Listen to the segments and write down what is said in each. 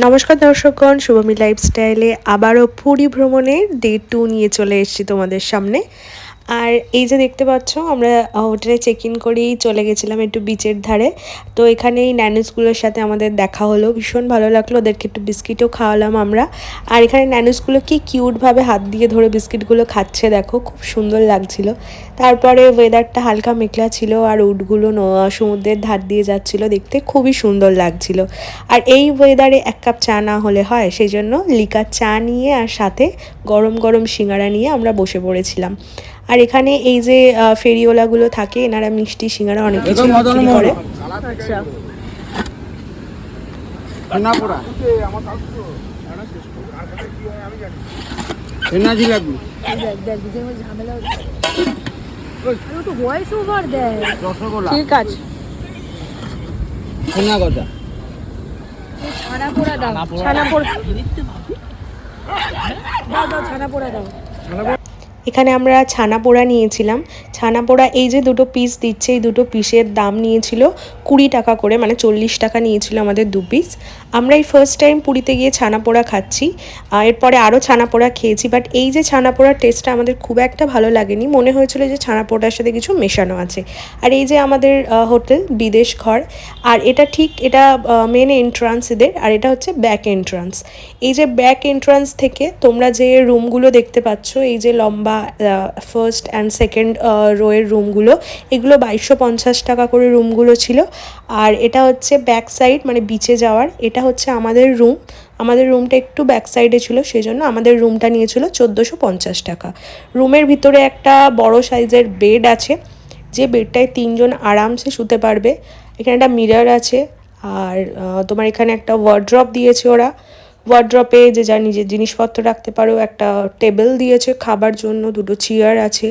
নমস্কার দর্শকগণ, শুভমী লাইফস্টাইলে আবারও পুরী ভ্রমণের ডে 2 নিয়ে চলে এসেছি তোমাদের সামনে। আর এই যে দেখতে পাচ্ছ, আমরা হোটেলে চেক ইন করেই চলে গেছিলাম একটু বিচের ধারে। তো এখানে এই ন্যানুসগুলোর সাথে আমাদের দেখা হলো, ভীষণ ভালো লাগলো। ওদেরকে একটু বিস্কিটও খাওয়ালাম আমরা। আর এখানে ন্যানুসগুলো কি কিউটভাবে হাত দিয়ে ধরে বিস্কিটগুলো খাচ্ছে, দেখো খুব সুন্দর লাগছিল। তারপরে ওয়েদারটা হালকা মেঘলা ছিল আর উটগুলো সমুদ্রের ধার দিয়ে যাচ্ছিল, দেখতে খুবই সুন্দর লাগছিল। আর এই ওয়েদারে এক কাপ চা না হলে হয়, সেই জন্য লিকার চা নিয়ে আর সাথে গরম গরম সিঙ্গারা নিয়ে আমরা বসে পড়েছিলাম। আর এখানে এই যে ফেরিওয়ালাগুলো থাকে, এনারা মিষ্টি সিঙ্গারা অনেক কিছু বিক্রি করে। ঠিক আছে, ছানা পোড়া দাও, ছানা পোড়া দাও। এখানে আমরা ছানা পোড়া নিয়েছিলাম। ছানা পোড়া এই যে দুটো পিস দিচ্ছে, এই দুটো পিসের দাম নিয়েছিল 20 টাকা করে, মানে 40 টাকা নিয়েছিল আমাদের 2 পিস। আমরা এই ফার্স্ট টাইম পুরীতে গিয়ে ছানা পোড়া খাচ্ছি। এরপরে আরও ছানা পোড়া খেয়েছি, বাট এই যে ছানা পোড়ার টেস্টটা আমাদের খুব একটা ভালো লাগেনি, মনে হয়েছিল যে ছানা পোড়ার সাথে কিছু মেশানো আছে। আর এই যে আমাদের হোটেল বিদেশ ঘর, আর এটা ঠিক এটা মেন এন্ট্রান্স এদের, আর এটা হচ্ছে ব্যাক এন্ট্রান্স। এই যে ব্যাক এন্ট্রান্স থেকে তোমরা যে রুমগুলো দেখতে পাচ্ছ, এই যে লম্বা ফার্স্ট অ্যান্ড সেকেন্ড রোয়ের রুমগুলো, এগুলো 2250 টাকা করে রুমগুলো ছিল। আর এটা হচ্ছে ব্যাক সাইড, মানে বিচে যাওয়ার। এটা হচ্ছে আমাদের রুম। আমাদের রুমটা একটু ব্যাক সাইডে ছিল, সেই জন্য আমাদের রুমটা নিয়েছিল 1450 টাকা। রুমের ভিতরে একটা বড় সাইজের বেড আছে, যে বেডটায় 3 জন আরামসে শুতে পারবে। এখানে একটা মিরর আছে, আর তোমার এখানে একটা ওয়ার্ড্রপ দিয়েছে ওরা। ওয়ার্ড্রপে যে যা নিজের জিনিসপত্র রাখতে পারো, একটা টেবিল দিয়েছে খাবার জন্য, দুটো চেয়ার আছে।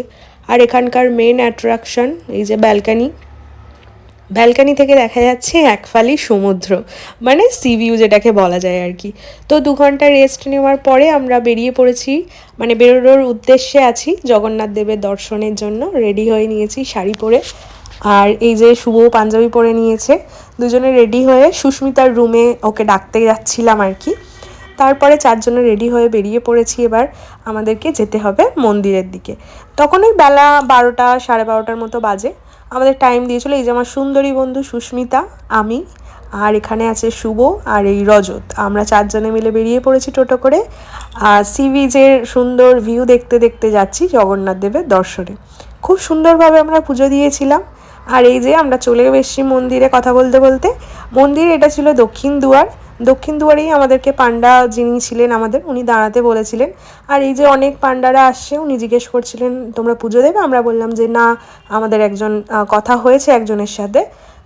আর এখানকার মেন অ্যাট্রাকশন এই যে ব্যালকানি। ব্যালকানি থেকে দেখা যাচ্ছে একফালি সমুদ্র, মানে সি ভিউ যেটাকে বলা যায় আর কি। তো 2 ঘন্টা রেস্ট নেওয়ার পরে আমরা বেরিয়ে পড়েছি, মানে বেরোনোর উদ্দেশ্যে আছি জগন্নাথ দেবের দর্শনের জন্য। রেডি হয়ে নিয়েছি শাড়ি পরে, আর এই যে শুভ পাঞ্জাবি পরে নিয়েছে। দুজনে রেডি হয়ে সুস্মিতার রুমে ওকে ডাকতে যাচ্ছিলাম আর কি। তারপরে 4 জনে রেডি হয়ে বেরিয়ে পড়েছি। এবার আমাদেরকে যেতে হবে মন্দিরের দিকে। তখন ওই বেলা 12টা 12:30টার মতো বাজে। আমাদের টাইম দিয়েছিল এই যে আমার সুন্দরী বন্ধু সুস্মিতা, আমি, আর এখানে আছে শুভ আর এই রজত। আমরা 4 জনে মিলে বেরিয়ে পড়েছি টোটো করে। আর সি বিচের সুন্দর ভিউ দেখতে দেখতে যাচ্ছি জগন্নাথ দেবের দর্শনে। খুব সুন্দরভাবে আমরা পুজো দিয়েছিলাম। আর এই যে আমরা চলে এসেছি মন্দিরে কথা বলতে বলতে। মন্দির এটা ছিল দক্ষিণ দুয়ার। দক্ষিণ দুয়ারেই আমাদেরকে পান্ডা যিনি ছিলেন আমাদের, উনি দাঁড়াতে বলেছিলেন। আর এই যে অনেক পান্ডারা আসছে, উনি জিজ্ঞেস করছিলেন তোমরা পুজো দেবে? আমরা বললাম যে না, আমাদের একজন কথা হয়েছে একজনের সাথে।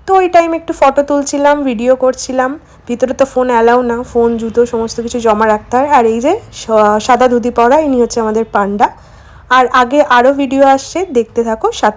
তো ওই টাইম একটু ফটো তুলছিলাম, ভিডিও করছিলাম। ভিতরে তো ফোন অ্যালাউ না, ফোন জুতো সমস্ত কিছু জমা রাখতে হয়। আর এই যে সাদা ধুতি পরা, ইনি হচ্ছে আমাদের পান্ডা। আর আগে আরও ভিডিও আসছে, দেখতে থাকো সাথে।